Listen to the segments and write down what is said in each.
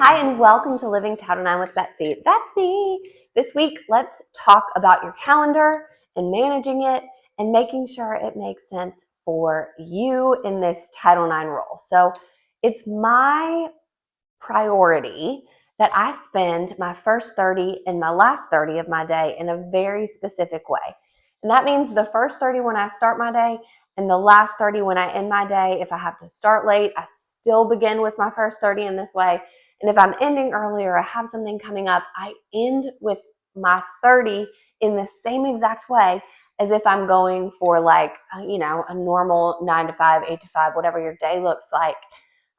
Hi, and welcome to Living Title IX with Betsy. That's me. This week, let's talk about your calendar and managing it and making sure it makes sense for you in this Title IX role. So it's my priority that I spend my first 30 and my last 30 of my day in a very specific way. And that means the first 30 when I start my day and the last 30 when I end my day. If I have to start late, I still begin with my first 30 in this way. And if I'm ending early or I have something coming up, I end with my 30 in the same exact way as if I'm going for a normal 9 to 5, 8 to 5, whatever your day looks like.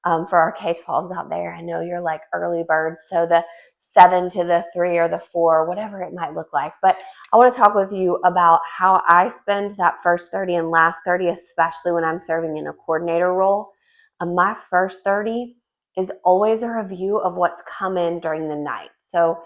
For our K-12s out there, I know you're like early birds, so the 7 to the 3 or the 4, whatever it might look like. But I want to talk with you about how I spend that first 30 and last 30, especially when I'm serving in a coordinator role. My first 30 is always a review of what's come in during the night. So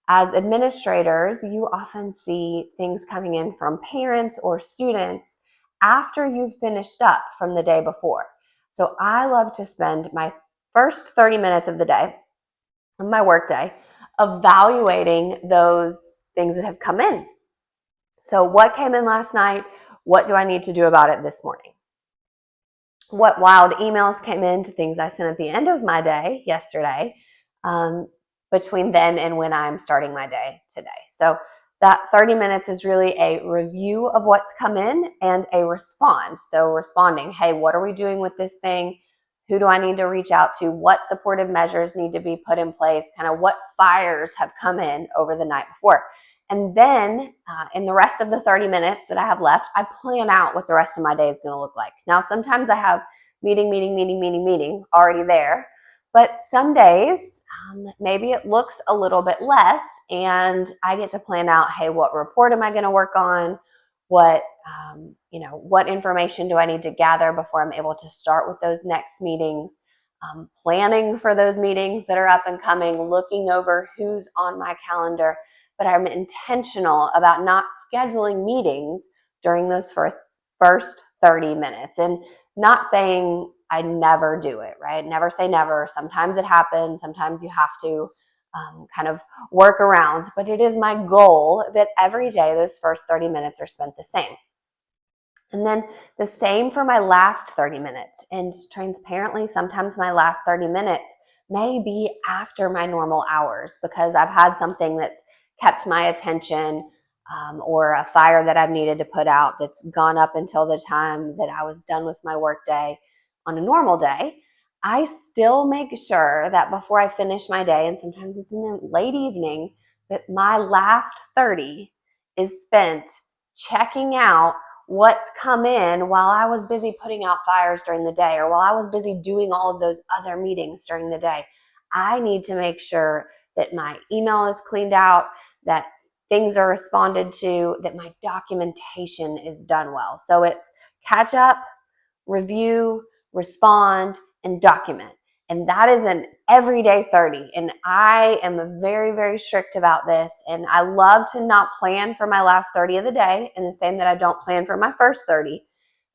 as administrators, you often see things coming in from parents or students after you've finished up from the day before. So I love to spend my first 30 minutes of the day, of my work day, evaluating those things that have come in. So what came in last night? What do I need to do about it this morning? What wild emails came in to things I sent at the end of my day yesterday, between then and when I'm starting my day today. So that 30 minutes is really a review of what's come in and a respond. So responding, hey, what are we doing with this thing? Who do I need to reach out to? What supportive measures need to be put in place? Kind of what fires have come in over the night before? And then in the rest of the 30 minutes that I have left, I plan out what the rest of my day is going to look like. Now, sometimes I have meeting already there. But some days, maybe it looks a little bit less, and I get to plan out, hey, what report am I going to work on? What information do I need to gather before I'm able to start with those next meetings? Planning for those meetings that are up and coming, looking over who's on my calendar. But I'm intentional about not scheduling meetings during those first 30 minutes. And not saying I never do it, right? Never say never. Sometimes it happens. Sometimes you have to kind of work around. But it is my goal that every day those first 30 minutes are spent the same. And then the same for my last 30 minutes. And transparently, sometimes my last 30 minutes may be after my normal hours because I've had something that's kept my attention, or a fire that I've needed to put out that's gone up until the time that I was done with my work day on a normal day. I still make sure that before I finish my day, and sometimes it's in the late evening, that my last 30 is spent checking out what's come in while I was busy putting out fires during the day, or while I was busy doing all of those other meetings during the day. I need to make sure that my email is cleaned out, that things are responded to, that my documentation is done well. So it's catch up, review, respond, and document. And that is an everyday 30. And I am very, very strict about this. And I love to not plan for my last 30 of the day, and the same that I don't plan for my first 30.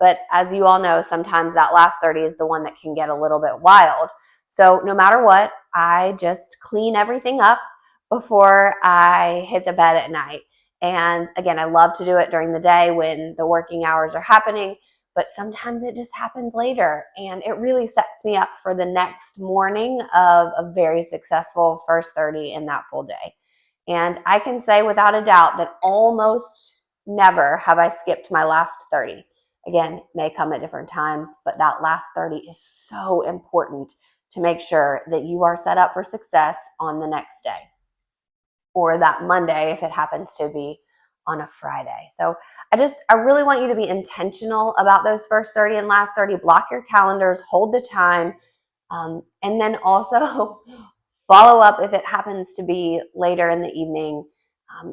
But as you all know, sometimes that last 30 is the one that can get a little bit wild. So no matter what, I just clean everything up before I hit the bed at night. And again, I love to do it during the day when the working hours are happening, but sometimes it just happens later, and it really sets me up for the next morning of a very successful first 30 in that full day. And I can say without a doubt that almost never have I skipped my last 30. Again, may come at different times, but that last 30 is so important to make sure that you are set up for success on the next day, or that Monday if it happens to be on a Friday. So I really want you to be intentional about those first 30 and last 30. Block your calendars, hold the time, and then also follow up if it happens to be later in the evening.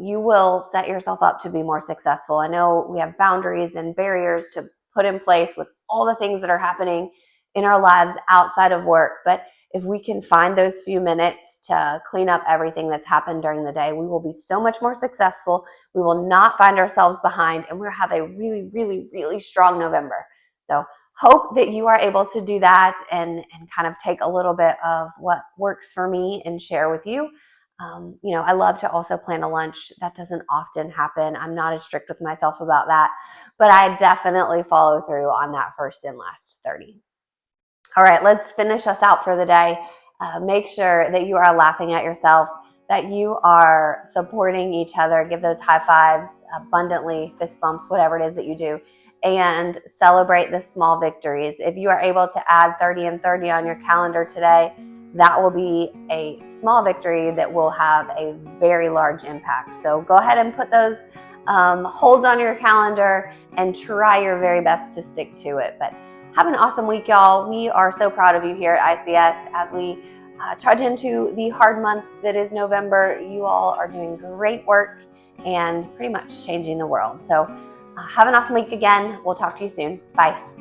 You will set yourself up to be more successful. I know we have boundaries and barriers to put in place with all the things that are happening in our lives outside of work, but if we can find those few minutes to clean up everything that's happened during the day, we will be so much more successful. We will not find ourselves behind, and we'll have a really, really, really strong November. So hope that you are able to do that and kind of take a little bit of what works for me and share with you. I love to also plan a lunch. That doesn't often happen. I'm not as strict with myself about that, but I definitely follow through on that first and last 30. All right, let's finish us out for the day. Make sure that you are laughing at yourself, that you are supporting each other. Give those high fives abundantly, fist bumps, whatever it is that you do, and celebrate the small victories. If you are able to add 30 and 30 on your calendar today, that will be a small victory that will have a very large impact. So go ahead and put those holds on your calendar and try your very best to stick to it. But have an awesome week, y'all. We are so proud of you here at ICS as we trudge into the hard month that is November. You all are doing great work and pretty much changing the world. So have an awesome week again. We'll talk to you soon. Bye.